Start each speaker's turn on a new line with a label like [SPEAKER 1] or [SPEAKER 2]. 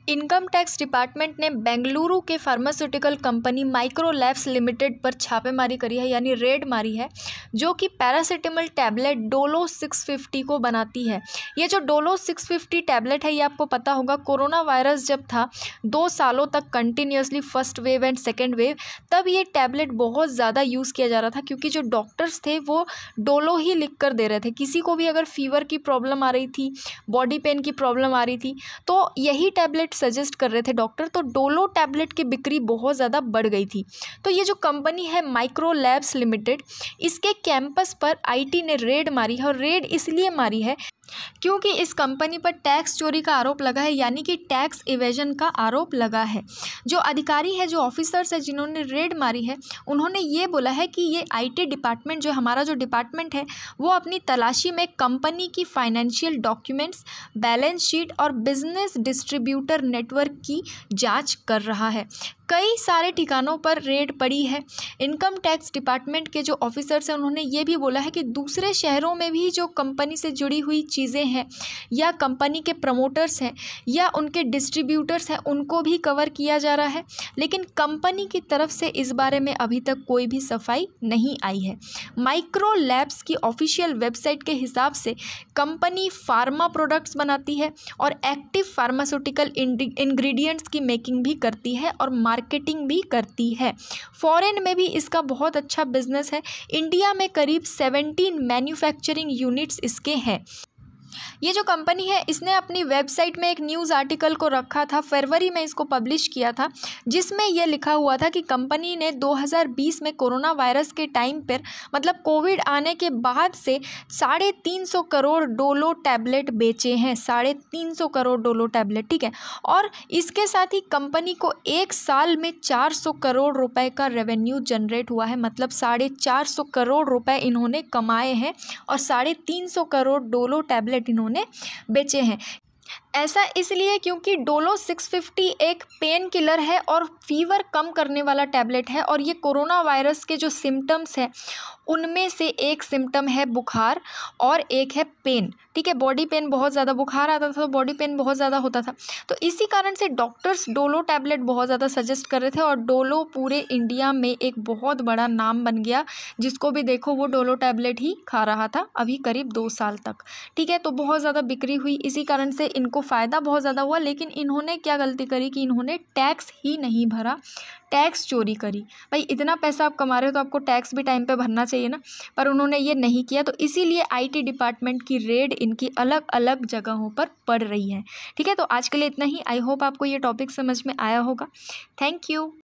[SPEAKER 1] Income tax department ने बेंगलुरु के pharmaceutical company माइक्रोलैब्स limited पर छापेमारी करी है, यानी रेड मारी है, जो कि पैरासीटामोल टैबलेट डोलो 650 को बनाती है। ये जो डोलो 650 टैबलेट है, ये आपको पता होगा कोरोना वायरस जब था 2 सालों तक continuously, first wave and second wave, तब ये टैबलेट बहुत ज़्यादा यूज़ किया जा रहा था, क्योंकि जो डॉक्टर्स थे वो डोलो ही लिख कर दे रहे थे। किसी को भी अगर फीवर की प्रॉब्लम आ रही थी, बॉडी पेन की प्रॉब्लम आ रही थी, तो यही टैबलेट सजेस्ट कर रहे थे डॉक्टर, तो डोलो टैबलेट की बिक्री बहुत ज़्यादा बढ़ गई थी। तो ये जो कंपनी है माइक्रोलैब्स लिमिटेड, इसके कैंपस पर आईटी ने रेड मारी है, और रेड इसलिए मारी है क्योंकि इस कंपनी पर टैक्स चोरी का आरोप लगा है, यानी कि टैक्स इवेजन का आरोप लगा है। जो अधिकारी है, जो ऑफिसर्स है जिन्होंने रेड मारी है, उन्होंने ये बोला है कि ये आईटी डिपार्टमेंट, जो हमारा जो डिपार्टमेंट है, वो अपनी तलाशी में कंपनी की फाइनेंशियल डॉक्यूमेंट्स, बैलेंस शीट और बिजनेस डिस्ट्रीब्यूटर नेटवर्क की जांच कर रहा है। कई सारे ठिकानों पर रेड पड़ी है। इनकम टैक्स डिपार्टमेंट के जो ऑफिसर्स हैं, उन्होंने ये भी बोला है कि दूसरे शहरों में भी जो कंपनी से जुड़ी हुई चीज़ें हैं, या कंपनी के प्रमोटर्स हैं, या उनके डिस्ट्रीब्यूटर्स हैं, उनको भी कवर किया जा रहा है, लेकिन कंपनी की तरफ से इस बारे में अभी तक कोई भी सफाई नहीं आई है। माइक्रो लैब्स की ऑफिशियल वेबसाइट के हिसाब से कंपनी फार्मा प्रोडक्ट्स बनाती है और एक्टिव फार्मास्यूटिकल इंग्रेडिएंट्स की मेकिंग भी करती है और मार्केटिंग भी करती है। फॉरेन में भी इसका बहुत अच्छा बिजनेस है। इंडिया में करीब 17 मैन्युफैक्चरिंग यूनिट्स इसके हैं। ये जो कंपनी है, इसने अपनी वेबसाइट में एक न्यूज़ आर्टिकल को रखा था, फरवरी में इसको पब्लिश किया था, जिसमें यह लिखा हुआ था कि कंपनी ने 2020 में कोरोना वायरस के टाइम पर, मतलब कोविड आने के बाद से 350 करोड़ डोलो टैबलेट बेचे हैं। 350 करोड़ डोलो टैबलेट, ठीक है। और इसके साथ ही कंपनी को एक साल में 400 करोड़ रुपए का रेवेन्यू जनरेट हुआ है, मतलब 450 करोड़ रुपए इन्होंने कमाए हैं, और 350 करोड़ डोलो टैबलेट इन्होंने बेचे हैं। ऐसा इसलिए क्योंकि डोलो 650 एक पेन किलर है और फीवर कम करने वाला टैबलेट है, और ये कोरोना वायरस के जो सिम्टम्स हैं, उनमें से एक सिम्टम है बुखार और एक है पेन, ठीक है। बॉडी पेन, बहुत ज़्यादा बुखार आता था तो बॉडी पेन बहुत ज़्यादा होता था, तो इसी कारण से डॉक्टर्स डोलो टैबलेट बहुत ज़्यादा सजेस्ट कर रहे थे, और डोलो पूरे इंडिया में एक बहुत बड़ा नाम बन गया। जिसको भी देखो वो डोलो टैबलेट ही खा रहा था अभी करीब 2 साल तक, ठीक है। तो बहुत ज़्यादा बिक्री हुई, इसी कारण से इनको फ़ायदा बहुत ज़्यादा हुआ। लेकिन इन्होंने क्या गलती करी कि इन्होंने टैक्स ही नहीं भरा, टैक्स चोरी करी। भाई इतना पैसा आप कमा रहे हो तो आपको टैक्स भी टाइम पे भरना चाहिए ना, पर उन्होंने ये नहीं किया। तो इसीलिए आईटी डिपार्टमेंट की रेड इनकी अलग अलग जगहों पर पड़ रही है, ठीक है। तो आज के लिए इतना ही। आई होप आपको ये टॉपिक समझ में आया होगा। Thank you.